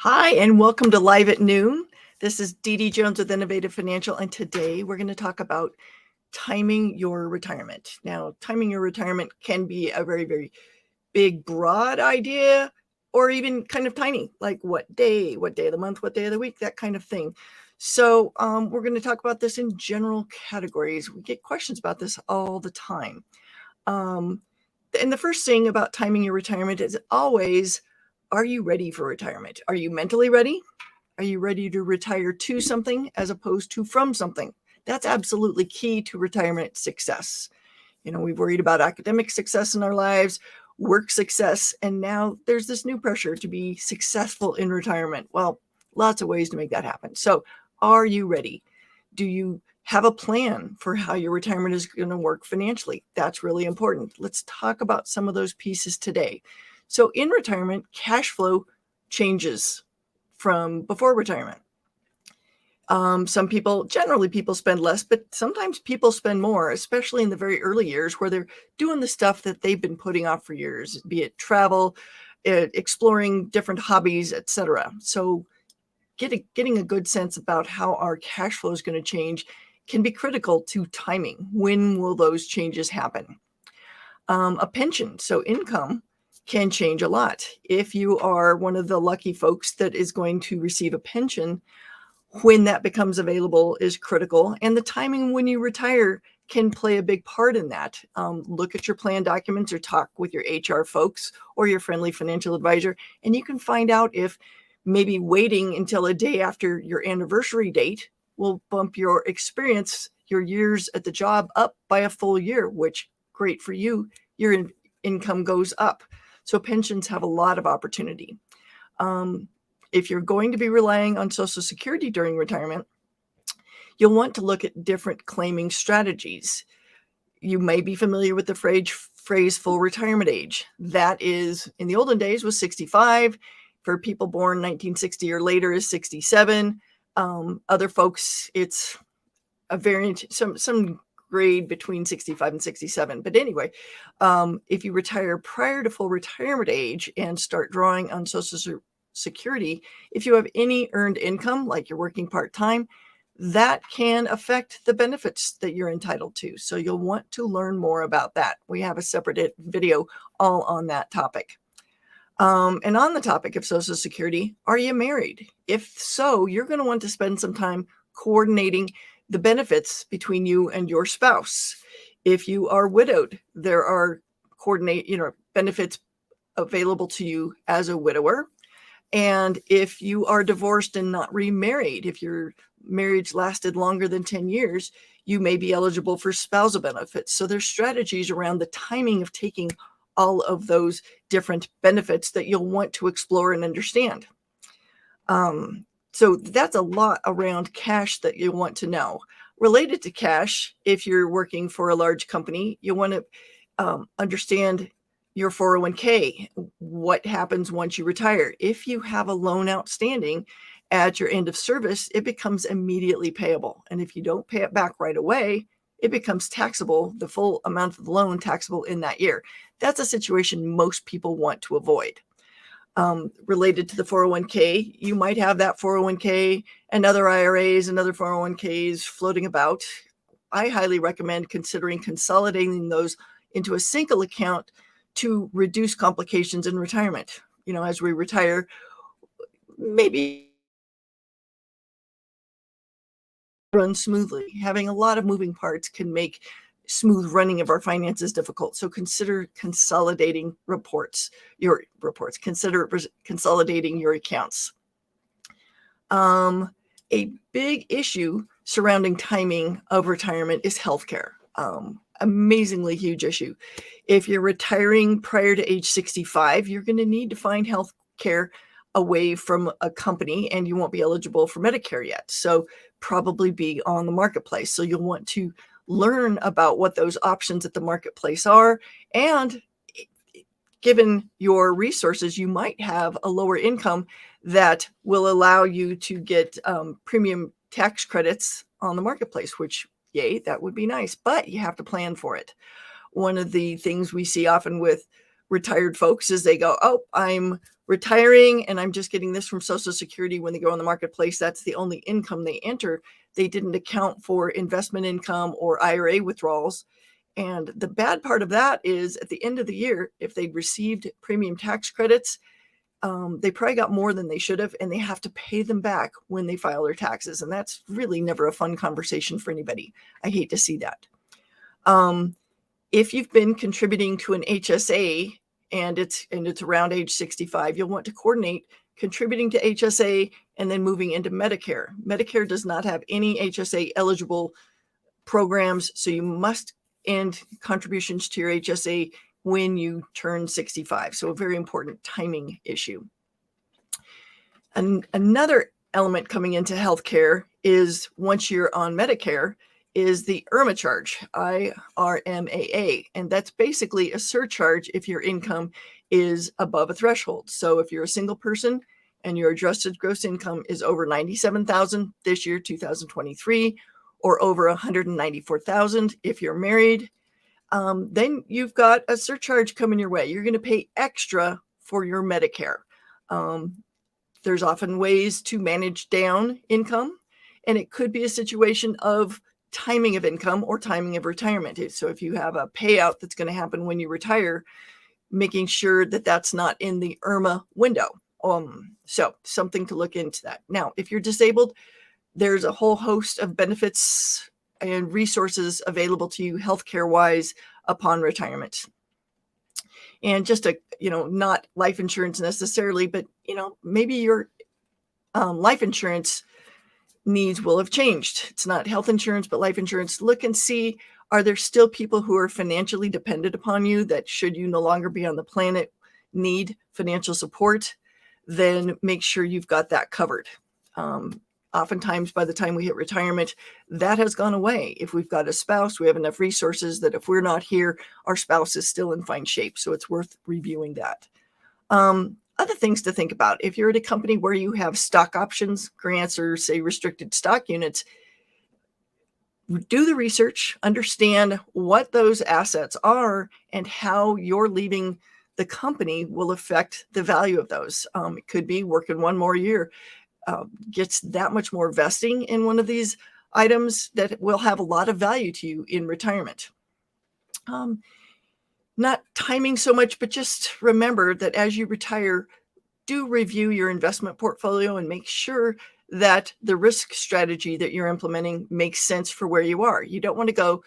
Hi, and welcome to Live at Noon. This is Dee Dee Jones with Innovative Financial, and today we're going to talk about timing your retirement. Now, timing your retirement can be a very, very big, broad idea, or even kind of tiny, like what day of the month, what day of the week, that kind of thing. So, we're going to talk about this in general categories. We get questions about this all the time. And the first thing about timing your retirement is always, are you ready for retirement? Are you mentally ready? Are you ready to retire to something as opposed to from something? That's absolutely key to retirement success. We've worried about academic success in our lives, work success, and now there's this new pressure to be successful in retirement. Well, lots of ways to make that happen. So, are you ready? Do you have a plan for how your retirement is going to work financially? That's really important. Let's talk about some of those pieces today. So, in retirement, cash flow changes from before retirement. Generally people spend less, but sometimes people spend more, especially in the very early years where they're doing the stuff that they've been putting off for years, be it travel, exploring different hobbies, etc. So getting a good sense about how our cash flow is going to change can be critical to timing. When will those changes happen? A pension, so income, can change a lot. If you are one of the lucky folks that is going to receive a pension, when that becomes available is critical, and the timing when you retire can play a big part in that. Look at your plan documents or talk with your HR folks or your friendly financial advisor, and you can find out if maybe waiting until a day after your anniversary date will bump your experience, your years at the job up by a full year, which great for you, your income goes up. So pensions have a lot of opportunity. If you're going to be relying on Social Security during retirement, you'll want to look at different claiming strategies. You may be familiar with the phrase full retirement age. That is, in the olden days, was 65. For people born 1960 or later is 67. Other folks, it's a variant, some grade between 65 and 67. But anyway, if you retire prior to full retirement age and start drawing on Social Security, if you have any earned income, like you're working part-time, that can affect the benefits that you're entitled to. So you'll want to learn more about that. We have a separate video all on that topic. And on the topic of Social Security, are you married? If so, you're going to want to spend some time coordinating the benefits between you and your spouse. If you are widowed, there are benefits available to you as a widower. And if you are divorced and not remarried, if your marriage lasted longer than 10 years, you may be eligible for spousal benefits. So there's strategies around the timing of taking all of those different benefits that you'll want to explore and understand. So that's a lot around cash that you'll want to know. Related to cash, if you're working for a large company, you want to understand your 401k, what happens once you retire. If you have a loan outstanding at your end of service, it becomes immediately payable. And if you don't pay it back right away, it becomes taxable, the full amount of the loan taxable in that year. That's a situation most people want to avoid. Related to the 401k, you might have that 401k and other IRAs and other 401ks floating about. I highly recommend considering consolidating those into a single account to reduce complications in retirement. As we retire, maybe run smoothly. Having a lot of moving parts can make smooth running of our finances difficult. So consider consolidating consider consolidating your accounts. A big issue surrounding timing of retirement is healthcare. Amazingly huge issue. If you're retiring prior to age 65, you're going to need to find health care away from a company, and you won't be eligible for Medicare yet. So probably be on the marketplace. So you'll want to learn about what those options at the marketplace are. And given your resources, you might have a lower income that will allow you to get premium tax credits on the marketplace, which, that would be nice, but you have to plan for it. One of the things we see often with retired folks is they go, oh, I'm retiring and I'm just getting this from Social Security. When they go on the marketplace, that's the only income they enter. They didn't account for investment income or IRA withdrawals. And the bad part of that is at the end of the year, if they'd received premium tax credits, they probably got more than they should have, and they have to pay them back when they file their taxes. And that's really never a fun conversation for anybody. I hate to see that. If you've been contributing to an HSA and it's around age 65, you'll want to coordinate contributing to HSA and then moving into Medicare. Medicare does not have any HSA eligible programs, so you must end contributions to your HSA when you turn 65. So a very important timing issue. And another element coming into healthcare is once you're on Medicare is the IRMAA charge, IRMAA. And that's basically a surcharge if your income is above a threshold. So if you're a single person and your adjusted gross income is over $97,000 this year, 2023, or over $194,000 if you're married, then you've got a surcharge coming your way. You're going to pay extra for your Medicare. There's often ways to manage down income, and it could be a situation of timing of income or timing of retirement. So if you have a payout that's going to happen when you retire, making sure that that's not in the IRMAA window. So something to look into that. Now, if you're disabled, there's a whole host of benefits and resources available to you healthcare wise upon retirement. And just not life insurance necessarily, but maybe your life insurance needs will have changed. It's not health insurance, but life insurance. Look and see, are there still people who are financially dependent upon you that should you no longer be on the planet need financial support? Then make sure you've got that covered. Oftentimes, by the time we hit retirement, that has gone away. If we've got a spouse, we have enough resources that if we're not here, our spouse is still in fine shape. So it's worth reviewing that. Other things to think about. If you're at a company where you have stock options, grants, or say restricted stock units, do the research, understand what those assets are and how you're leaving the company will affect the value of those. It could be working one more year. Gets that much more vesting in one of these items that will have a lot of value to you in retirement. Not timing so much, but just remember that as you retire, do review your investment portfolio and make sure that the risk strategy that you're implementing makes sense for where you are. You don't want to go,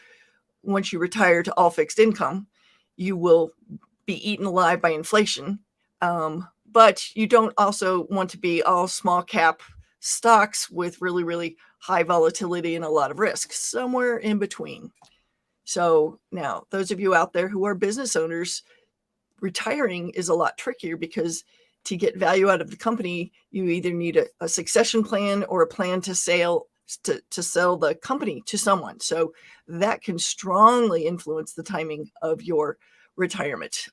once you retire, to all fixed income. You will be eaten alive by inflation. But you don't also want to be all small cap stocks with really, really high volatility and a lot of risk. Somewhere in between. So now, those of you out there who are business owners, retiring is a lot trickier because to get value out of the company, you either need a succession plan or a plan to sell the company to someone. So that can strongly influence the timing of your retirement.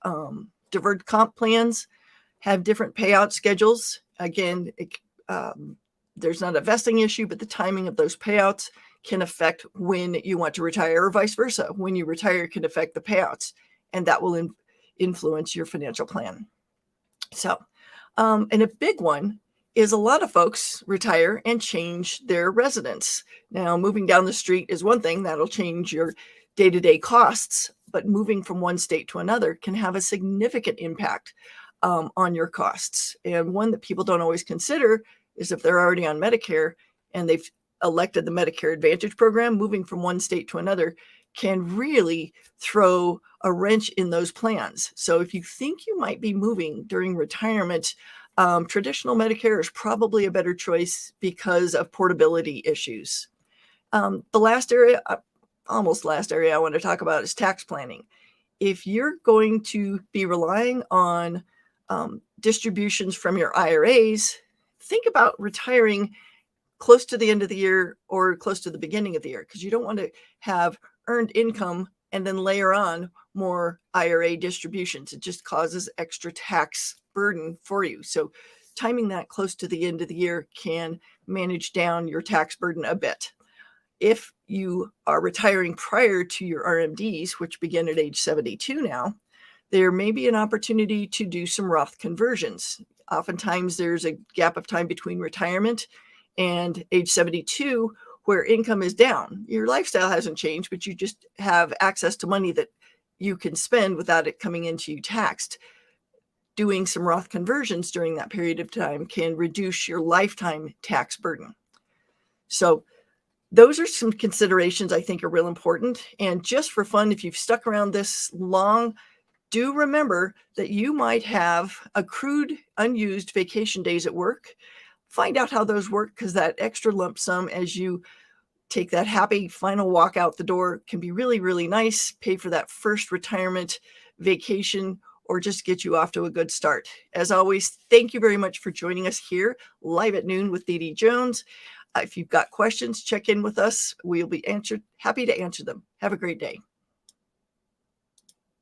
Deferred comp plans have different payout schedules. Again, there's not a vesting issue, but the timing of those payouts can affect when you want to retire, or vice versa. When you retire can affect the payouts, and that will influence your financial plan. So, and a big one is a lot of folks retire and change their residence. Now, moving down the street is one thing that'll change your day-to-day costs, but moving from one state to another can have a significant impact on your costs. And one that people don't always consider is if they're already on Medicare and they've elected the Medicare Advantage program, moving from one state to another can really throw a wrench in those plans. So if you think you might be moving during retirement, traditional Medicare is probably a better choice because of portability issues. The almost last area I want to talk about is tax planning. If you're going to be relying on distributions from your IRAs, think about retiring close to the end of the year or close to the beginning of the year, because you don't want to have earned income and then layer on more IRA distributions. It just causes extra tax burden for you. So timing that close to the end of the year can manage down your tax burden a bit. If you are retiring prior to your RMDs, which begin at age 72 now, there may be an opportunity to do some Roth conversions. Oftentimes, there's a gap of time between retirement and age 72 where income is down. Your lifestyle hasn't changed, but you just have access to money that you can spend without it coming into you taxed. Doing some Roth conversions during that period of time can reduce your lifetime tax burden. So those are some considerations I think are real important. And just for fun, if you've stuck around this long, do remember that you might have accrued unused vacation days at work. Find out how those work, because that extra lump sum as you take that happy final walk out the door can be really, really nice, pay for that first retirement vacation, or just get you off to a good start. As always, thank you very much for joining us here live at noon with Dee Dee Jones. If you've got questions, check in with us. We'll be happy to answer them. Have a great day.